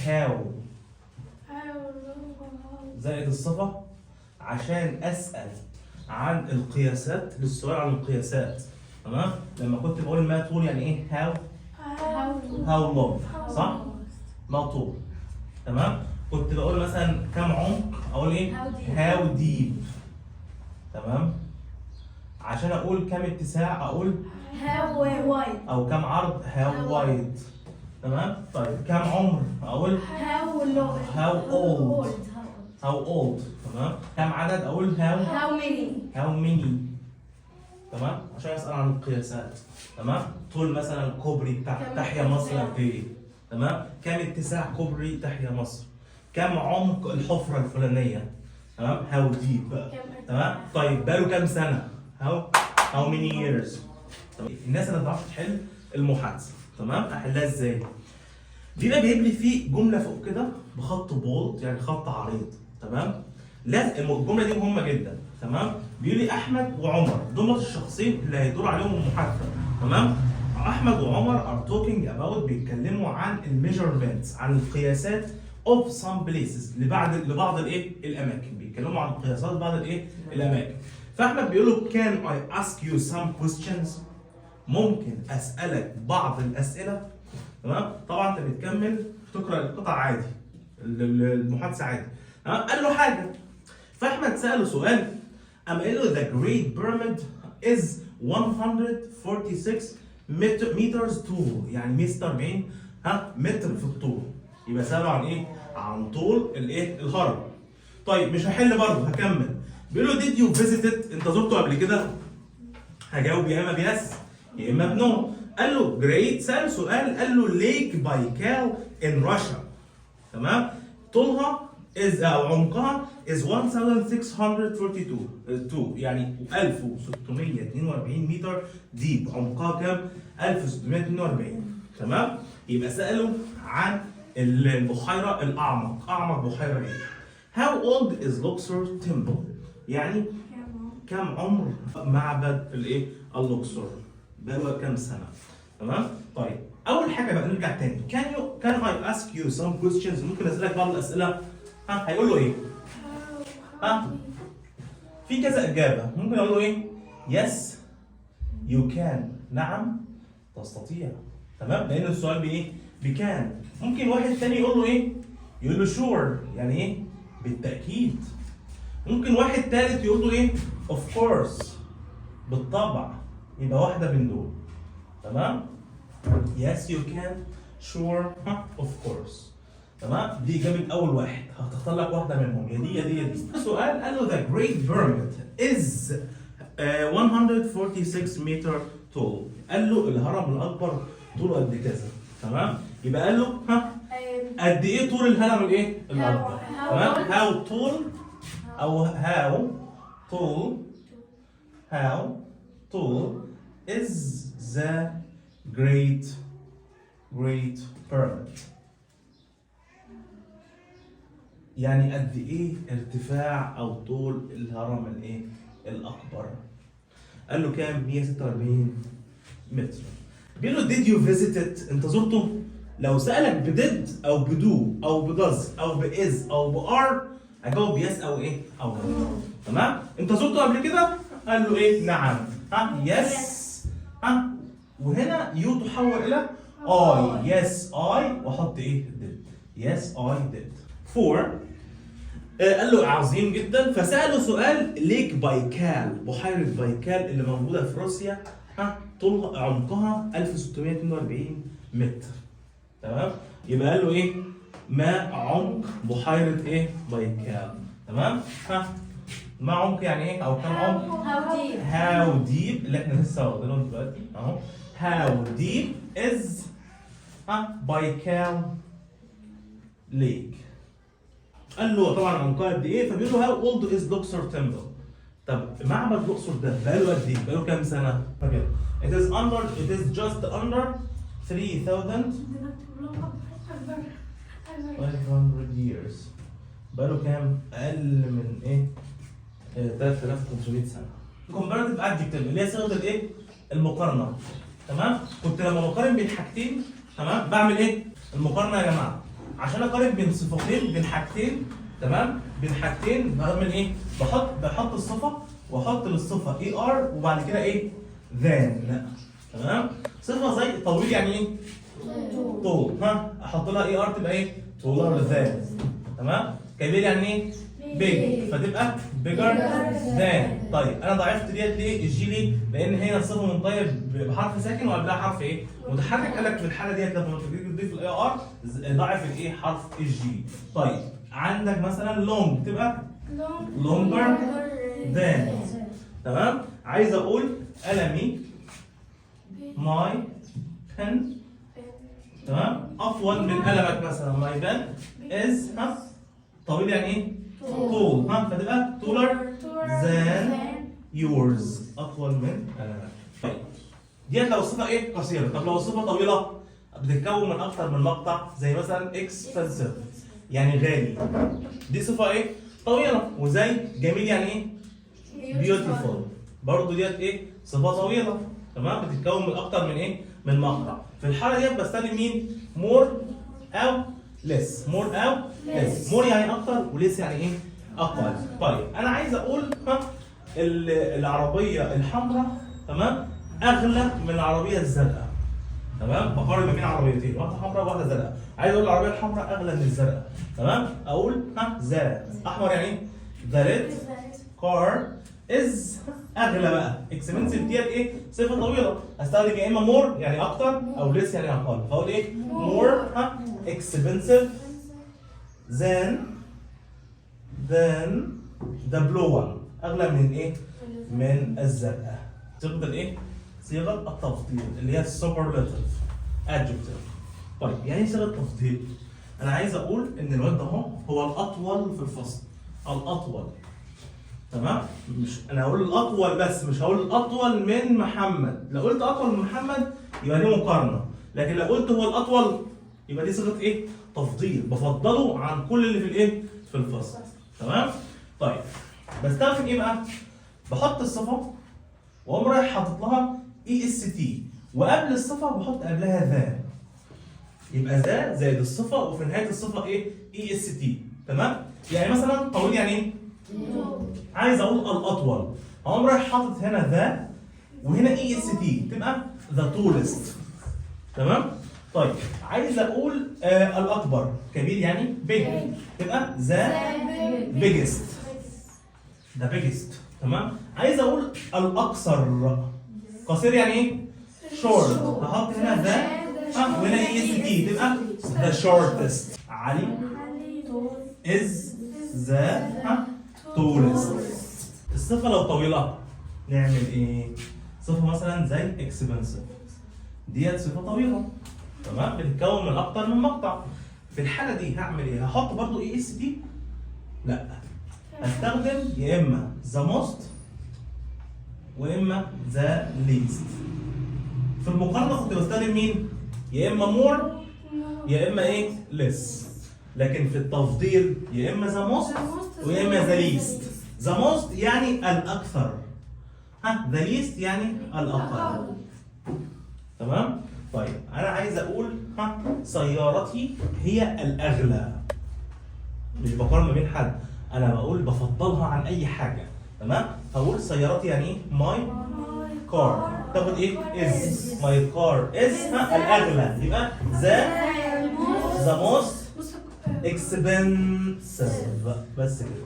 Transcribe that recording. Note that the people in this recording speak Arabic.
هاو زائد الصفة عشان أسأل عن القياسات للسؤال عن القياسات. تمام؟ لما كنت بقول ما طول يعني إيه؟ هاو لونج صح؟ ما طول. تمام؟ كنت بقول مثلا كم عمق أقول إيه؟ هاو ديب. تمام؟ عشان أقول كم اتساع أقول هاو وايد. أو كم عرض هاو وايد. تمام؟ طيب كم عمر أقول هاو old. هاو اولد. تمام؟ كم عدد اقول هاو ميني. هاو ميني. تمام؟ عشان اسال عن القياسات. تمام؟ طول مثلا كوبري بتاع تحيا مصر قد ايه؟ تمام؟ كم اتساع كوبري تحيا مصر؟ كم عمق الحفره الفلانيه؟ تمام؟ هاو ديب بقى. تمام؟ طيب بقاله كام سنه؟ هاو ميني ييرز. الناس اللي بتعرف تحل المحادثه. تمام؟ احلها ازاي؟ بيبقى جايب لي فيه جمله فوق كده بخط بولد يعني خط عريض. تمام؟ لازم الجمله دي مهمه جدا. تمام؟ بيقول لي احمد وعمر دول الشخصين اللي هيدور عليهم المحادثه. تمام؟ احمد وعمر ار توكينج اباوت بيتكلموا عن الميجرمنتس عن القياسات اوف سام بليسز لبعض الايه؟ الاماكن. بيتكلموا عن القياسات بعض الايه؟ الاماكن. فاحمد بيقول له كان اي اسك يو سام كويستشنز؟ ممكن اسالك بعض الاسئله. تمام؟ طبعا انت بتكمل تقرا القطع عادي المحادثه عادي. تمام؟ قال له حاجه. فاحمد ساله سؤال قام قال له the great pyramid is 146 meters tall يعني 146 متر في الطول. يبقى ساله عن ايه؟ عن طول الايه؟ الهرم. طيب مش هحل برضه هكمل. بيقول له did you visit it؟ انت زرته قبل كده؟ هجاوب يا اما بيس يا اما بنو. قال له جريت. سأل سؤال قال له ليك بايكال ان روسيا. تمام؟ طولها او عمقها is 1642 يعني 1642 متر ديب. عمقها كام؟ 1642. تمام؟ يبقى سأله عن البحيرة الأعمق. أعمق بحيرة إيه؟ How old is Luxor Temple؟ يعني كم عمر معبد الايه؟ اللوكسور؟ بقاله كام سنه؟ تمام؟ طيب اول حاجه بقى نرجع تاني. كان I ask you some questions؟ ممكن اسالك بعض الاسئله. هيقول له ايه؟ في كذا اجابه. ممكن اقول له ايه؟ yes you can نعم تستطيع. تمام؟ لان السؤال بايه؟ بكان. ممكن واحد تاني يقول له ايه؟ يقول له sure يعني ايه؟ بالتاكيد. ممكن واحد تالت يقول له ايه؟ of course بالطبع. يبقى واحدة من دول. تمام؟ yes you can sure of course. تمام؟ دي إجابة أول واحد. هتختار لك واحدة منهم يا دي يا دي يا دي. السؤال قال له the great pyramid is 146 meter tall. قال له الهرم الأكبر طوله قد كذا. تمام؟ يبقى قال له قد إيه طول الهرم الإيه؟ الأكبر. تمام؟ how tall أو how tall is the great pyramid؟ يعني قد ايه ارتفاع او طول الهرم الايه؟ الاكبر. قال له كام؟ 146 متر. بيقول له did you visit it؟ انت زرته؟ لو سألك بديد او بدو او بدز او بإز او بار اجاوب يس او ايه؟ او نو. تمام؟ انت زرته قبل كده؟ قال له ايه؟ نعم. يس. وهنا يو تحول الى اي. يس اي واحط ايه؟ ديد. يس اي ديد. 4 قال له عظيم جدا. فسأله سؤال ليك بايكال. بحيرة بايكال اللي موجودة في روسيا طول عمقها 1642 متر. تمام؟ يبقى قال له ايه؟ ما عمق بحيرة ايه؟ بايكال. تمام؟ ما عمق يعني ايه؟ او كم عمق؟ هاو ديب اللي احنا لسه واخدينه دلوقتي اهو. هاو ديب از بايكال ليك. قال له طبعا عمقها قد ايه؟ فبيقول له هاو اولد از لوكسور تمبل. طب معبد الاقصر ده بقاله قد ايه؟ بقاله كام سنه؟ فاكر؟ It is just under 3,500 years. بقاله كام؟ اقل من ايه؟ 3500 سنه. comparative adjective اللي هي صيغه الايه؟ المقارنه. تمام؟ كنت لما بقارن بين حاجتين تمام؟ بعمل ايه؟ المقارنه يا جماعه. عشان اقارن بين صفتين، بين حاجتين، تمام؟ بين حاجتين بعمل ايه؟ بحط الصفه واحط للصفه اي ار وبعد كده ايه؟ ذان. تمام؟ صفه زي طويل يعني ايه؟ طول. ها احط لها اي ار تبقى ايه؟ taller than. تمام؟ كبير يعني ايه؟ big فتبقى bigger than. طيب انا ضعفت ديت ليه؟ الجي ليه؟ لان هي الصفه منطقه بحرف ساكن وقبلها حرف ايه؟ متحرك. قال لك في الحاله ديت لما تيجي تضيف الاي ار ضعف الايه؟ حرف الجي. طيب عندك مثلا long تبقى longer than. تمام؟ عايز اقول قلمي my pen، تمام؟ اطول من قلمك مثلا my pen is ها طويل يعني ايه؟ طول. ها فتبقى taller than yours، اطول من قلمك. طيب ديت لو الصفه ايه؟ قصيره. طب لو الصفه طويله بتتكون من اكتر من مقطع زي مثلا expensive يعني غالي، دي صفه ايه؟ طويله. وزي جميل يعني ايه؟ beautiful برضه ديت ايه؟ صفه طويله. تمام؟ بتتكون من اكتر من ايه؟ من مقطع. في الحاله ديت بستخدم مين؟ more او less. more او less. more يعني اكتر وليس يعني ايه؟ اقل. طيب انا عايز اقول ها العربيه الحمراء تمام اغلى من العربيه الزرقاء. تمام؟ بقارن ما بين عربيتين، واحده حمراء وواحده زرقاء. عايز اقول العربيه الحمراء اغلى من الزرقاء. تمام؟ اقول ها ذا احمر يعني ايه؟ ذا ريد كار از اغلى بقى. اكسبنسيف ديت ايه؟ صفه طويله. هستخدم يا اما مور يعني اكتر او ليس يعني اقل. فاقول ايه؟ مور ها اكسبنسيف than the blue one، اغلى من ايه؟ من الزرقاء. صيغه الايه؟ صيغه التفضيل اللي هي superlative adjective. طيب يعني ايه صيغه تفضيل؟ انا عايز اقول ان الواد ده هو الاطول في الفصل. الاطول. تمام؟ مش انا هقول الاطول بس، مش هقول الاطول من محمد. لو قلت اطول من محمد يبقى دي مقارنه، لكن لو قلت هو الاطول يبقى دي صيغه ايه؟ تفضيل. بفضله عن كل اللي في الايه؟ في الفصل. تمام؟ طيب بستخدم ايه بقى؟ بحط الصفه واقوم رايح حاطط لها اي اس تي، وقبل الصفه بحط قبلها ذا. يبقى ذا زائد الصفه وفي نهايه الصفه ايه؟ اي اس تي. تمام؟ يعني مثلا طويل يعني ايه؟ عايز اقول الاطول، اقوم رايح حاطط هنا ذا وهنا اي اس تي تبقى ذا tallest. تمام؟ طيب عايز اقول الاكبر، كبير يعني big تبقى ذا biggest. ذا biggest. تمام؟ عايز اقول الاقصر، قصير يعني ايه؟ short. هحط هنا ذا وهنا اي اس تي تبقى ذا shortest. علي is the tallest. الصفة لو طويلة نعمل ايه؟ صفة مثلا زي expensive ديت صفة طويلة. تمام؟ بتتكون من أكتر من مقطع. في الحالة دي هعمل ايه؟ هحط برضو اي اس تي؟ لا. هستخدم يا إما the most وإما the least. في المقارنة كنت بستخدم مين؟ يا إما more يا إما ايه؟ less. لكن في التفضيل يا إما the most ويا إما the least. the most يعني الأكثر. ها the least يعني الأقل. تمام؟ طيب أنا عايز أقول سيارتي هي الأغلى. مش بقارن ما بين حد، أنا بقول بفضلها عن أي حاجة. تمام؟ هقول سيارتي يعني إيه؟ my car. تاخد إيه؟ is. my car is الأغلى. يبقى the most expensive. بس كده.